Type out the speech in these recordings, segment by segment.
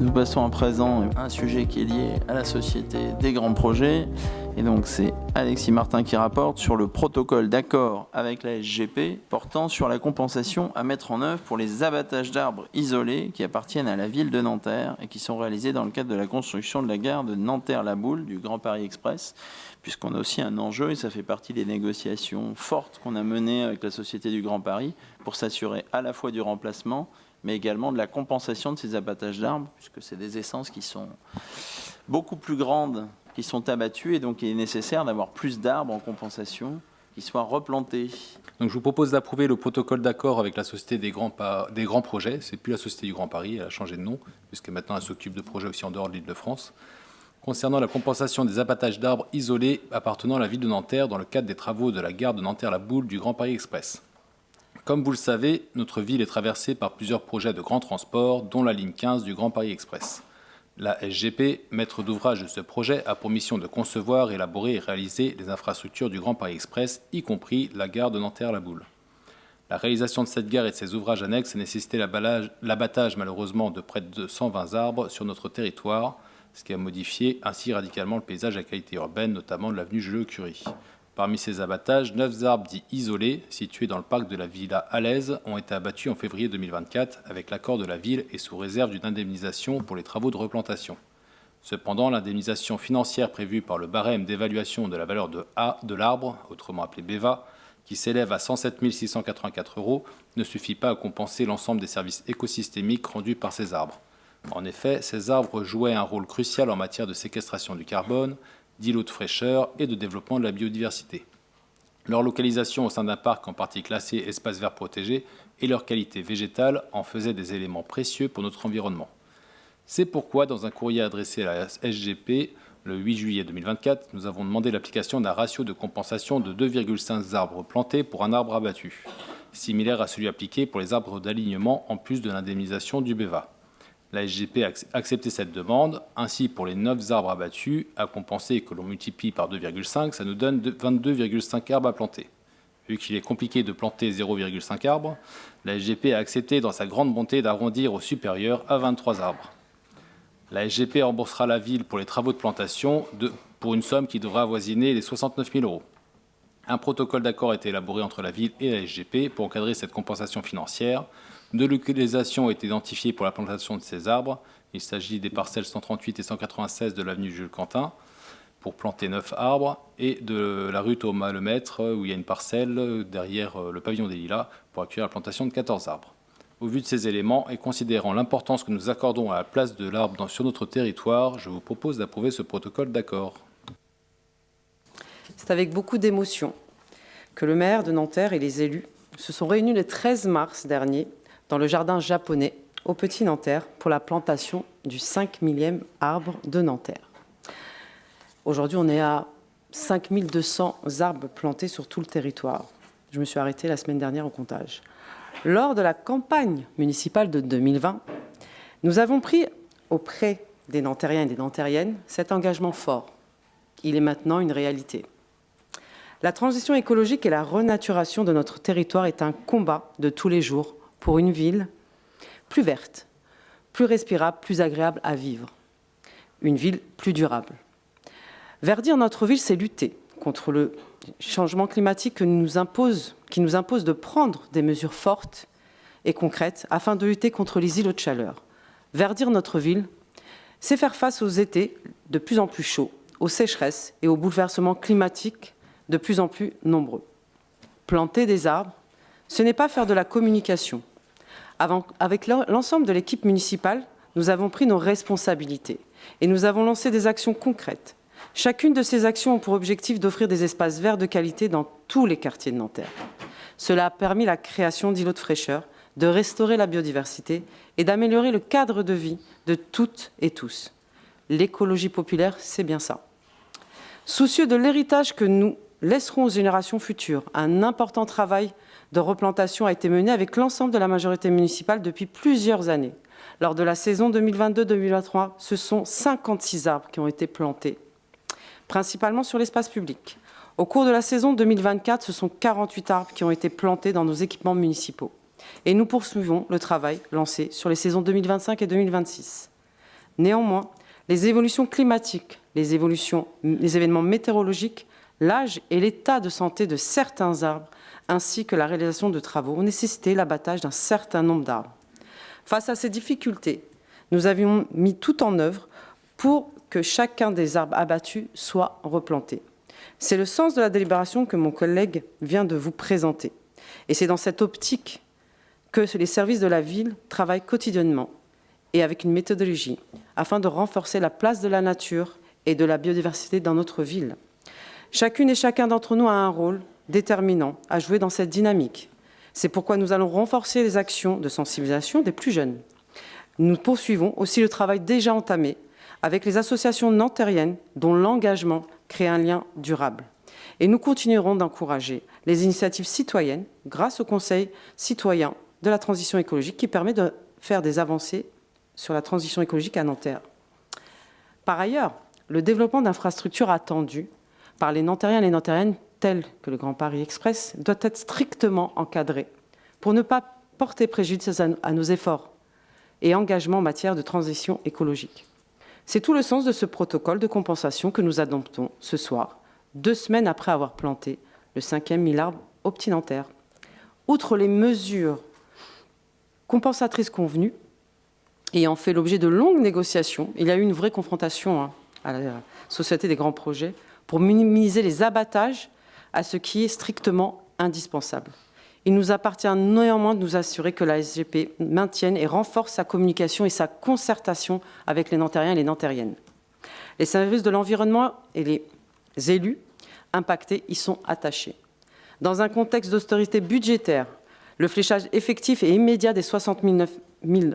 Nous passons à présent à un sujet qui est lié à la Société des grands projets. Et donc c'est Alexis Martin qui rapporte sur le protocole d'accord avec la SGP portant sur la compensation à mettre en œuvre pour les abattages d'arbres isolés qui appartiennent à la ville de Nanterre et qui sont réalisés dans le cadre de la construction de la gare de Nanterre-La-Boule du Grand Paris Express, puisqu'on a aussi un enjeu et ça fait partie des négociations fortes qu'on a menées avec la Société du Grand Paris pour s'assurer à la fois du remplacement mais également de la compensation de ces abattages d'arbres, puisque c'est des essences qui sont beaucoup plus grandes, qui sont abattues, et donc il est nécessaire d'avoir plus d'arbres en compensation qui soient replantés. Donc je vous propose d'approuver le protocole d'accord avec la Société des grands projets. C'est plus la Société du Grand Paris, elle a changé de nom, puisque maintenant elle s'occupe de projets aussi en dehors de l'Île-de-France. Concernant la compensation des abattages d'arbres isolés appartenant à la ville de Nanterre dans le cadre des travaux de la gare de Nanterre-La-Boule du Grand Paris Express. Comme vous le savez, notre ville est traversée par plusieurs projets de grands transports, dont la ligne 15 du Grand Paris Express. La SGP, maître d'ouvrage de ce projet, a pour mission de concevoir, élaborer et réaliser les infrastructures du Grand Paris Express, y compris la gare de Nanterre-La-Boule. La réalisation de cette gare et de ses ouvrages annexes a nécessité l'abattage malheureusement de près de 120 arbres sur notre territoire, ce qui a modifié ainsi radicalement le paysage à qualité urbaine, notamment de l'avenue Jules-Curie. Parmi ces abattages, 9 arbres dits isolés, situés dans le parc de la Villa Alaise, ont été abattus en février 2024 avec l'accord de la ville et sous réserve d'une indemnisation pour les travaux de replantation. Cependant, l'indemnisation financière prévue par le barème d'évaluation de la valeur de l'arbre, autrement appelé BEVA, qui s'élève à 107 684 €, ne suffit pas à compenser l'ensemble des services écosystémiques rendus par ces arbres. En effet, ces arbres jouaient un rôle crucial en matière de séquestration du carbone, d'îlots de fraîcheur et de développement de la biodiversité. Leur localisation au sein d'un parc en partie classé espace vert protégé et leur qualité végétale en faisaient des éléments précieux pour notre environnement. C'est pourquoi, dans un courrier adressé à la SGP le 8 juillet 2024, nous avons demandé l'application d'un ratio de compensation de 2,5 arbres plantés pour un arbre abattu, similaire à celui appliqué pour les arbres d'alignement en plus de l'indemnisation du BEVA. La SGP a accepté cette demande. Ainsi, pour les 9 arbres abattus, à compenser que l'on multiplie par 2,5, ça nous donne 22,5 arbres à planter. Vu qu'il est compliqué de planter 0,5 arbres, la SGP a accepté dans sa grande bonté d'arrondir au supérieur à 23 arbres. La SGP remboursera la ville pour les travaux de plantation pour une somme qui devra avoisiner les 69 000 €. Un protocole d'accord a été élaboré entre la ville et la SGP pour encadrer cette compensation financière. 2 localisations ont été identifiées pour la plantation de ces arbres. Il s'agit des parcelles 138 et 196 de l'avenue Jules Quentin pour planter 9 arbres et de la rue Thomas Lemaître où il y a une parcelle derrière le pavillon des Lilas pour accueillir la plantation de 14 arbres. Au vu de ces éléments et considérant l'importance que nous accordons à la place de l'arbre sur notre territoire, je vous propose d'approuver ce protocole d'accord. C'est avec beaucoup d'émotion que le maire de Nanterre et les élus se sont réunis le 13 mars dernier dans le jardin japonais au Petit Nanterre pour la plantation du 5 millième arbre de Nanterre. Aujourd'hui, on est à 5 200 arbres plantés sur tout le territoire. Je me suis arrêtée la semaine dernière au comptage. Lors de la campagne municipale de 2020, nous avons pris auprès des Nanterriens et des Nanterriennes cet engagement fort. Il est maintenant une réalité. La transition écologique et la renaturation de notre territoire est un combat de tous les jours pour une ville plus verte, plus respirable, plus agréable à vivre. Une ville plus durable. Verdir notre ville, c'est lutter contre le changement climatique qui nous impose de prendre des mesures fortes et concrètes afin de lutter contre les îlots de chaleur. Verdir notre ville, c'est faire face aux étés de plus en plus chauds, aux sécheresses et aux bouleversements climatiques de plus en plus nombreux. Planter des arbres, ce n'est pas faire de la communication. Avec l'ensemble de l'équipe municipale, nous avons pris nos responsabilités et nous avons lancé des actions concrètes. Chacune de ces actions a pour objectif d'offrir des espaces verts de qualité dans tous les quartiers de Nanterre. Cela a permis la création d'îlots de fraîcheur, de restaurer la biodiversité et d'améliorer le cadre de vie de toutes et tous. L'écologie populaire, c'est bien ça. Soucieux de l'héritage que nous laisserons aux générations futures, un important travail de replantation a été mené avec l'ensemble de la majorité municipale depuis plusieurs années. Lors de la saison 2022-2023, ce sont 56 arbres qui ont été plantés, principalement sur l'espace public. Au cours de la saison 2024, ce sont 48 arbres qui ont été plantés dans nos équipements municipaux. Et nous poursuivons le travail lancé sur les saisons 2025 et 2026. Néanmoins, les évolutions climatiques, les événements météorologiques, l'âge et l'état de santé de certains arbres, ainsi que la réalisation de travaux, ont nécessité l'abattage d'un certain nombre d'arbres. Face à ces difficultés, nous avions mis tout en œuvre pour que chacun des arbres abattus soit replanté. C'est le sens de la délibération que mon collègue vient de vous présenter. Et c'est dans cette optique que les services de la ville travaillent quotidiennement et avec une méthodologie afin de renforcer la place de la nature et de la biodiversité dans notre ville. Chacune et chacun d'entre nous a un rôle déterminant à jouer dans cette dynamique. C'est pourquoi nous allons renforcer les actions de sensibilisation des plus jeunes. Nous poursuivons aussi le travail déjà entamé avec les associations nantériennes dont l'engagement crée un lien durable. Et nous continuerons d'encourager les initiatives citoyennes grâce au Conseil citoyen de la transition écologique qui permet de faire des avancées sur la transition écologique à Nanterre. Par ailleurs, le développement d'infrastructures attendues par les Nantériens et les Nantériennes, telles que le Grand Paris Express, doit être strictement encadré pour ne pas porter préjudice à nos efforts et engagements en matière de transition écologique. C'est tout le sens de ce protocole de compensation que nous adoptons ce soir, 2 semaines après avoir planté le 5e 1000 arbres au Petit Nanterre. Outre les mesures compensatrices convenues, ayant fait l'objet de longues négociations, il y a eu une vraie confrontation à la Société des grands projets pour minimiser les abattages à ce qui est strictement indispensable. Il nous appartient néanmoins de nous assurer que la SGP maintienne et renforce sa communication et sa concertation avec les Nantériens et les Nantériennes. Les services de l'environnement et les élus impactés y sont attachés. Dans un contexte d'austérité budgétaire, le fléchage effectif et immédiat des 69 000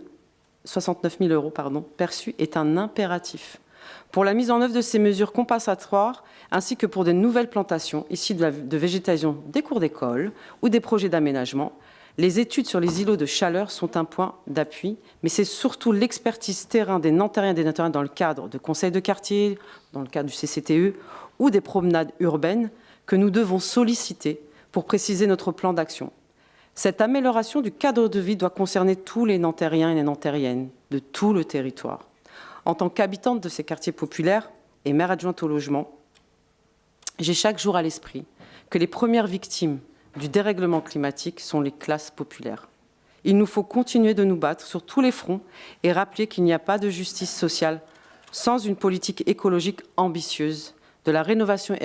euros perçus est un impératif. Pour la mise en œuvre de ces mesures compensatoires, ainsi que pour de nouvelles plantations issues de végétation des cours d'école ou des projets d'aménagement, les études sur les îlots de chaleur sont un point d'appui, mais c'est surtout l'expertise terrain des Nantériens et des Nantériennes dans le cadre de conseils de quartier, dans le cadre du CCTE ou des promenades urbaines que nous devons solliciter pour préciser notre plan d'action. Cette amélioration du cadre de vie doit concerner tous les Nantériens et les Nantériennes de tout le territoire. En tant qu'habitante de ces quartiers populaires et maire adjointe au logement, j'ai chaque jour à l'esprit que les premières victimes du dérèglement climatique sont les classes populaires. Il nous faut continuer de nous battre sur tous les fronts et rappeler qu'il n'y a pas de justice sociale sans une politique écologique ambitieuse, de la rénovation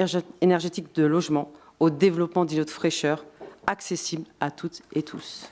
énergétique de logements au développement d'îlots de fraîcheur accessibles à toutes et tous.